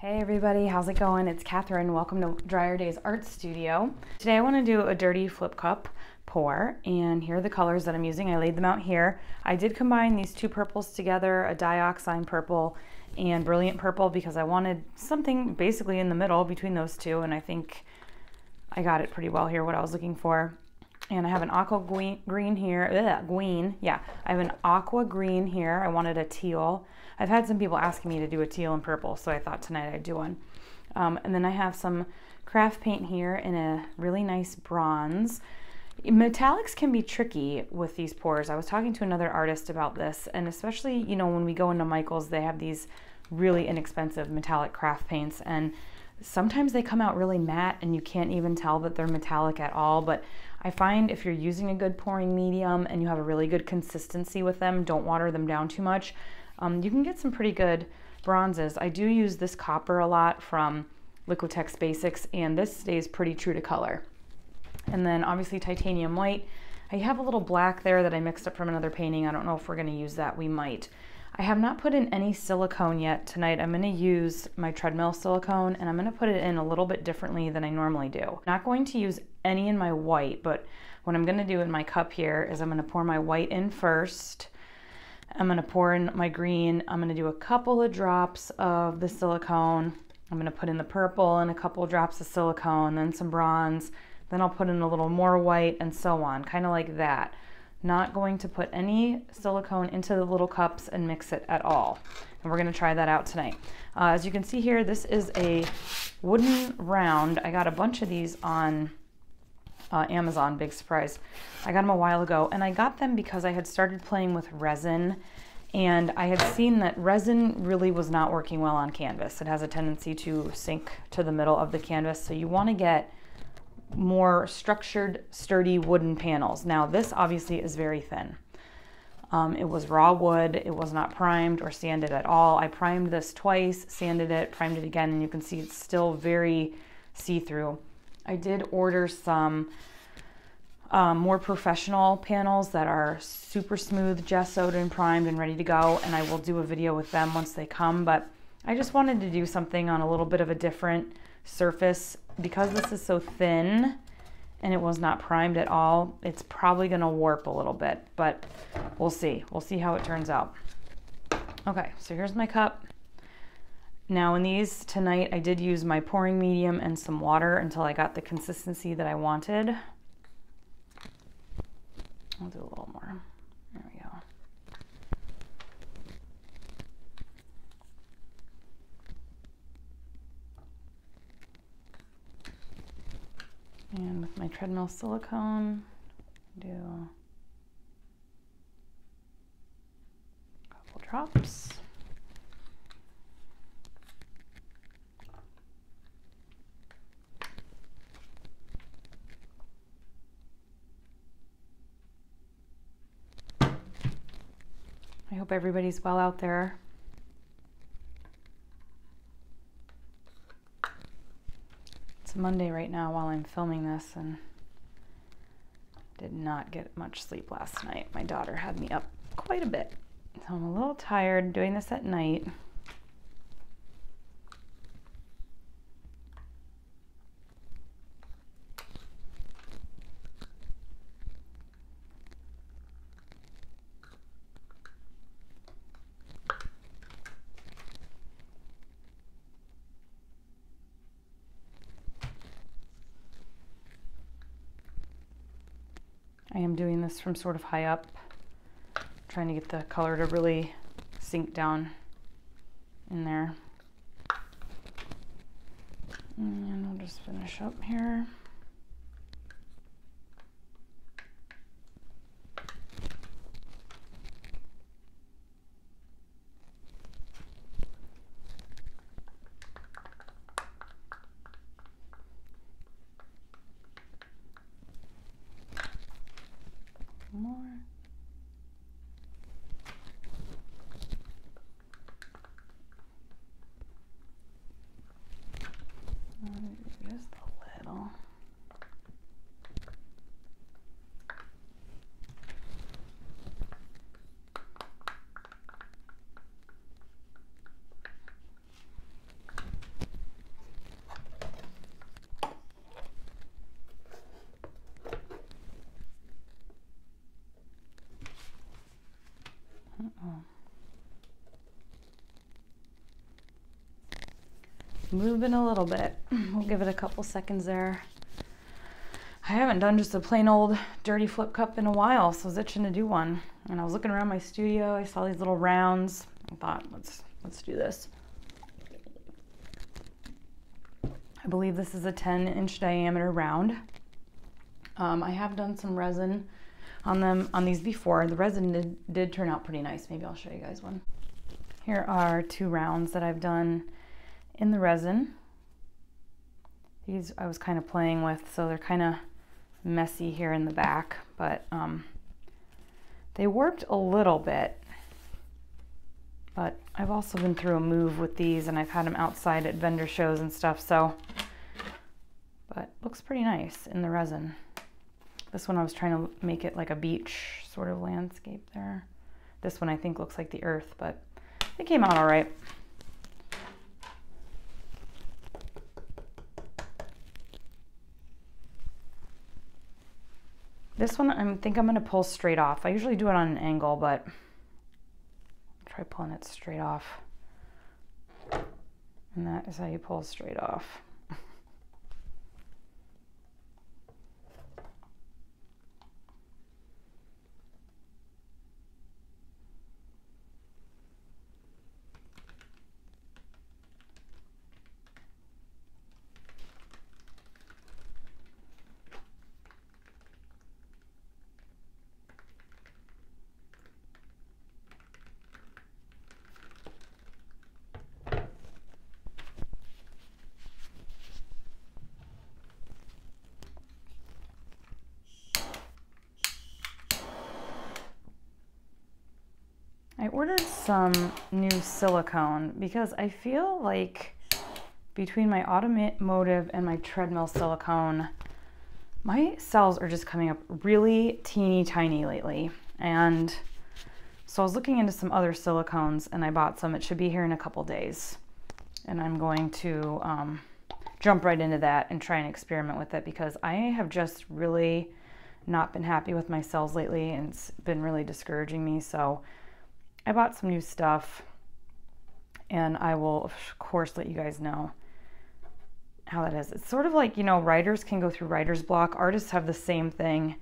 Hey everybody, how's it going? It's Catherine. Welcome to Dryer Days Art Studio. Today I want to do a dirty flip cup pour, and here are the colors that I'm using. I laid them out here. I did combine these two purples together, a dioxide purple and brilliant purple, because I wanted something basically in the middle between those two, and I think I got it pretty well here, what I was looking for. And I have an aqua green here, I have an aqua green here. I wanted a teal. I've had some people asking me to do a teal and purple, so I thought tonight I'd do one. And then I have some craft paint here in a really nice bronze. Metallics can be tricky with these pours. I was talking to another artist about this, and especially, you know, when we go into Michael's, they have these really inexpensive metallic craft paints, and sometimes they come out really matte and you can't even tell that they're metallic at all. But I find if you're using a good pouring medium and you have a really good consistency with them, don't water them down too much, you can get some pretty good bronzes. I do use this copper a lot from Liquitex Basics, and this stays pretty true to color. And then obviously titanium white. I have a little black there that I mixed up from another painting. I don't know if we're going to use that. We might. I have not put in any silicone yet tonight. I'm going to use my treadmill silicone, and I'm going to put it in a little bit differently than I normally do. I'm not going to use any in my white, but what I'm going to do in my cup here is I'm going to pour my white in first. I'm going to pour in my green. I'm going to do a couple of drops of the silicone. I'm going to put in the purple and a couple of drops of silicone, then some bronze. Then I'll put in a little more white, and so on, kind of like that. Not going to put any silicone into the little cups and mix it at all. And we're going to try that out tonight. As you can see here, this is a wooden round. I got a bunch of these on Amazon, big surprise. I got them a while ago, and I got them because I had started playing with resin, and I had seen that resin really was not working well on canvas. It has a tendency to sink to the middle of the canvas, so you want to get more structured, sturdy wooden panels. Now this obviously is very thin. It was raw wood. It was not primed or sanded at all. I primed this twice, sanded it, primed it again, and you can see it's still very see-through. I did order some more professional panels that are super smooth, gessoed and primed and ready to go, and I will do a video with them once they come. But I just wanted to do something on a little bit of a different surface. Because this is so thin and it was not primed at all, it's probably going to warp a little bit, but we'll see. We'll see how it turns out. Okay, so here's my cup. Now in these tonight, I did use my pouring medium and some water until I got the consistency that I wanted. I'll do a little more. There we go. And with my treadmill silicone, do a couple drops. I hope everybody's well out there. It's Monday right now while I'm filming this, and did not get much sleep last night. My daughter had me up quite a bit, so I'm a little tired doing this at night. I am doing this from sort of high up, trying to get the color to really sink down in there. And I'll just finish up here. More. Just a little. moving a little bit. We'll give it a couple seconds there. I haven't done just a plain old dirty flip cup in a while, so I was itching to do one. And I was looking around my studio, I saw these little rounds. I thought, let's do this. I believe this is a 10-inch diameter round. I have done some resin on these before. The resin did turn out pretty nice. Maybe I'll show you guys one. Here are 2 rounds that I've done in the resin. These I was kind of playing with, so they're kind of messy here in the back, but they warped a little bit. But I've also been through a move with these, and I've had them outside at vendor shows and stuff, so, but looks pretty nice in the resin. This one I was trying to make it like a beach sort of landscape there. This one I think looks like the earth, but it came out all right. This one I think I'm going to pull straight off. I usually do it on an angle, but I'll try pulling it straight off. And that is how you pull straight off. I ordered some new silicone because I feel like between my automotive and my treadmill silicone, my cells are just coming up really teeny tiny lately. And so I was looking into some other silicones and I bought some. It should be here in a couple days. And I'm going to jump right into that and try and experiment with it because I have just really not been happy with my cells lately and it's been really discouraging me. So I bought some new stuff and I will of course let you guys know how that is. It's sort of like, you know, writers can go through writer's block. Artists have the same thing.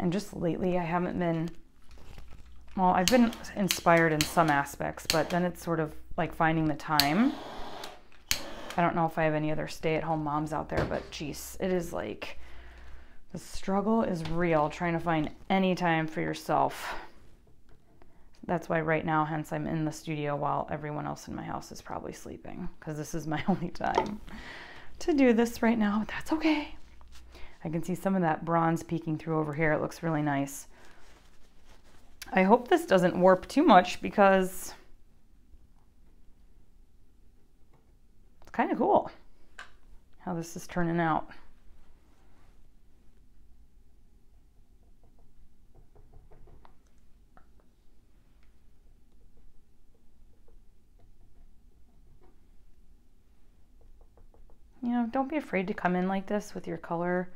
And just lately I haven't been, well, I've been inspired in some aspects, but then it's sort of like finding the time. I don't know if I have any other stay-at-home moms out there, but geez, it is like, the struggle is real trying to find any time for yourself. That's why right now, hence I'm in the studio while everyone else in my house is probably sleeping because this is my only time to do this right now. That's okay. I can see some of that bronze peeking through over here. It looks really nice. I hope this doesn't warp too much because it's kind of cool how this is turning out. You know, don't be afraid to come in like this with your color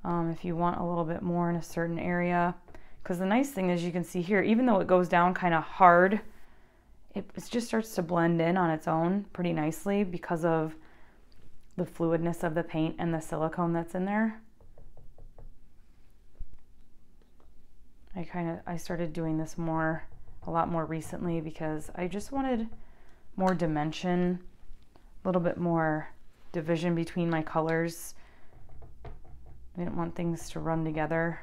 if you want a little bit more in a certain area. Because the nice thing is you can see here, even though it goes down kind of hard, it just starts to blend in on its own pretty nicely because of the fluidness of the paint and the silicone that's in there. I started doing this a lot more recently because I just wanted more dimension, a little bit more division between my colors. I didn't want things to run together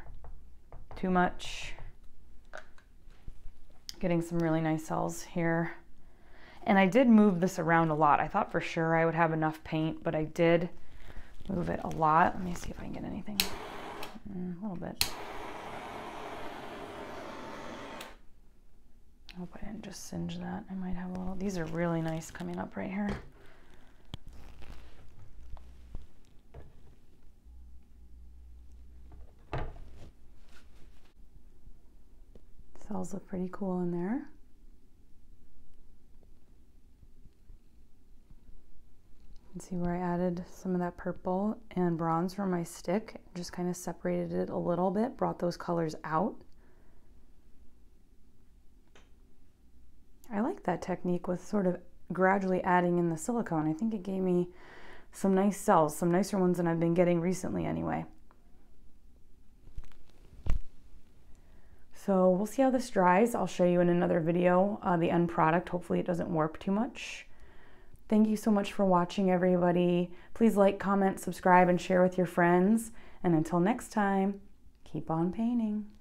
too much. Getting some really nice cells here. And I did move this around a lot. I thought for sure I would have enough paint, but I did move it a lot. Let me see if I can get anything. A little bit. I hope I didn't just singe that. I might have a little. These are really nice coming up right here. Cells look pretty cool in there. You can see where I added some of that purple and bronze from my stick. Just kind of separated it a little bit, brought those colors out. I like that technique with sort of gradually adding in the silicone. I think it gave me some nice cells, some nicer ones than I've been getting recently anyway. So we'll see how this dries. I'll show you in another video the end product. Hopefully it doesn't warp too much. Thank you so much for watching, everybody. Please like, comment, subscribe, and share with your friends. And until next time, keep on painting.